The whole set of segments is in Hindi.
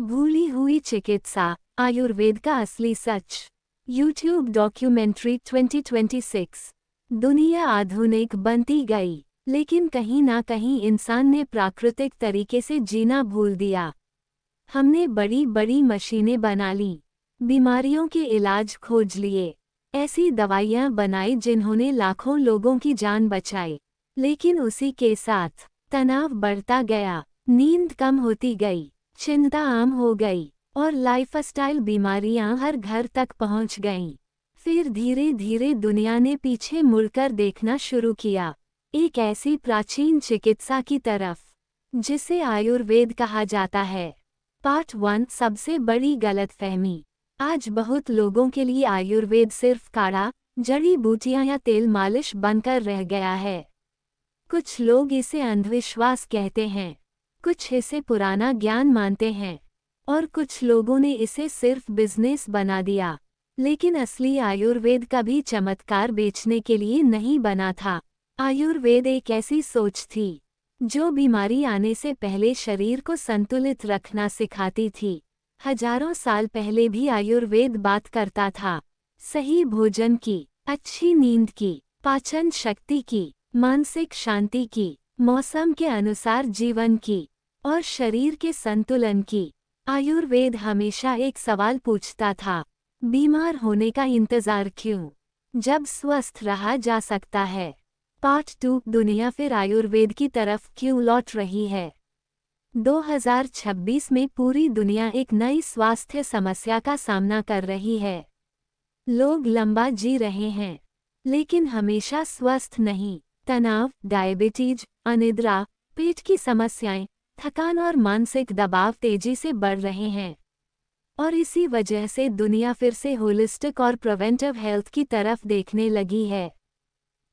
भूली हुई चिकित्सा, आयुर्वेद का असली सच। YouTube documentary 2026। दुनिया आधुनिक बनती गई, लेकिन कहीं ना कहीं इंसान ने प्राकृतिक तरीके से जीना भूल दिया। हमने बड़ी बड़ी मशीनें बना ली, बीमारियों के इलाज खोज लिए, ऐसी दवाइयां बनाई जिन्होंने लाखों लोगों की जान बचाई। लेकिन उसी के साथ तनाव बढ़ता गया, नींद कम होती गई, चिंता आम हो गई और लाइफस्टाइल बीमारियां हर घर तक पहुंच गईं। फिर धीरे धीरे दुनिया ने पीछे मुड़कर देखना शुरू किया, एक ऐसी प्राचीन चिकित्सा की तरफ जिसे आयुर्वेद कहा जाता है। पार्ट 1, सबसे बड़ी गलतफहमी। आज बहुत लोगों के लिए आयुर्वेद सिर्फ काढ़ा, जड़ी बूटियां या तेल मालिश बनकर रह गया है। कुछ लोग इसे अंधविश्वास कहते हैं, कुछ इसे पुराना ज्ञान मानते हैं और कुछ लोगों ने इसे सिर्फ बिजनेस बना दिया। लेकिन असली आयुर्वेद कभी चमत्कार बेचने के लिए नहीं बना था। आयुर्वेद एक ऐसी सोच थी जो बीमारी आने से पहले शरीर को संतुलित रखना सिखाती थी। हजारों साल पहले भी आयुर्वेद बात करता था सही भोजन की, अच्छी नींद की, पाचन शक्ति की, मानसिक शांति की, मौसम के अनुसार जीवन की और शरीर के संतुलन की। आयुर्वेद हमेशा एक सवाल पूछता था, बीमार होने का इंतजार क्यों, जब स्वस्थ रहा जा सकता है। पार्ट 2, दुनिया फिर आयुर्वेद की तरफ क्यों लौट रही है। 2026 में पूरी दुनिया एक नई स्वास्थ्य समस्या का सामना कर रही है। लोग लंबा जी रहे हैं, लेकिन हमेशा स्वस्थ नहीं। तनाव, डायबिटीज, अनिद्रा, पेट की समस्याएं, थकान और मानसिक दबाव तेजी से बढ़ रहे हैं और इसी वजह से दुनिया फिर से होलिस्टिक और प्रिवेंटिव हेल्थ की तरफ देखने लगी है।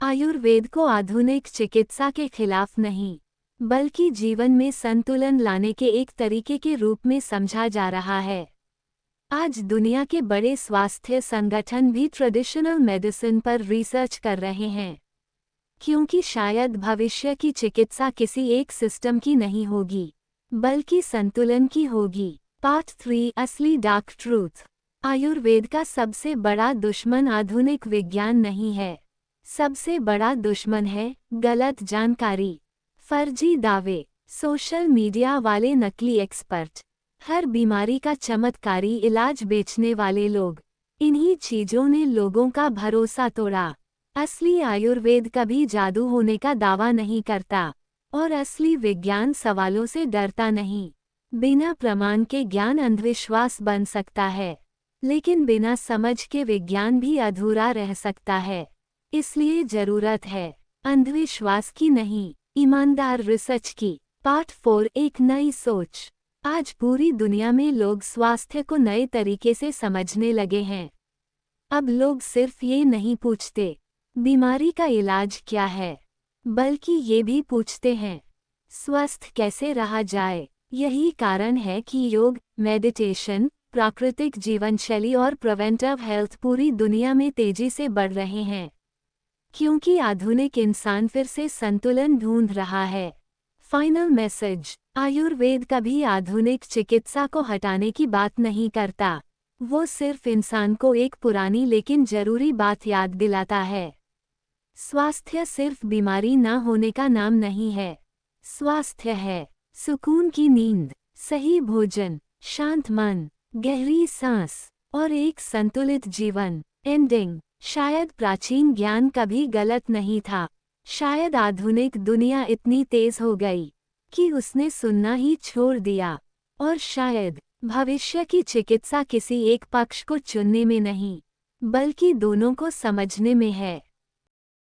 आयुर्वेद को आधुनिक चिकित्सा के खिलाफ नहीं, बल्कि जीवन में संतुलन लाने के एक तरीके के रूप में समझा जा रहा है। आज दुनिया के बड़े स्वास्थ्य संगठन भी ट्रेडिशनल मेडिसिन पर रिसर्च कर रहे हैं, क्योंकि शायद भविष्य की चिकित्सा किसी एक सिस्टम की नहीं होगी, बल्कि संतुलन की होगी। पार्ट 3, असली डार्क ट्रूथ। आयुर्वेद का सबसे बड़ा दुश्मन आधुनिक विज्ञान नहीं है, सबसे बड़ा दुश्मन है गलत जानकारी, फर्जी दावे, सोशल मीडिया वाले नकली एक्सपर्ट, हर बीमारी का चमत्कारी इलाज बेचने वाले लोग। इन्हीं चीजों ने लोगों का भरोसा तोड़ा। असली आयुर्वेद कभी जादू होने का दावा नहीं करता और असली विज्ञान सवालों से डरता नहीं। बिना प्रमाण के ज्ञान अंधविश्वास बन सकता है, लेकिन बिना समझ के विज्ञान भी अधूरा रह सकता है। इसलिए जरूरत है अंधविश्वास की नहीं, ईमानदार रिसर्च की। पार्ट 4, एक नई सोच। आज पूरी दुनिया में लोग स्वास्थ्य को नए तरीके से समझने लगे हैं। अब लोग सिर्फ ये नहीं पूछते बीमारी का इलाज क्या है, बल्कि ये भी पूछते हैं स्वस्थ कैसे रहा जाए। यही कारण है कि योग, मेडिटेशन, प्राकृतिक जीवनशैली और प्रिवेंटिव हेल्थ पूरी दुनिया में तेजी से बढ़ रहे हैं, क्योंकि आधुनिक इंसान फिर से संतुलन ढूंढ रहा है। फाइनल मैसेज, आयुर्वेद कभी आधुनिक चिकित्सा को हटाने की बात नहीं करता, वो सिर्फ इंसान को एक पुरानी लेकिन जरूरी बात याद दिलाता है। स्वास्थ्य सिर्फ बीमारी न होने का नाम नहीं है, स्वास्थ्य है सुकून की नींद, सही भोजन, शांत मन, गहरी सांस और एक संतुलित जीवन। एंडिंग, शायद प्राचीन ज्ञान कभी गलत नहीं था, शायद आधुनिक दुनिया इतनी तेज हो गई कि उसने सुनना ही छोड़ दिया, और शायद भविष्य की चिकित्सा किसी एक पक्ष को चुनने में नहीं, बल्कि दोनों को समझने में है।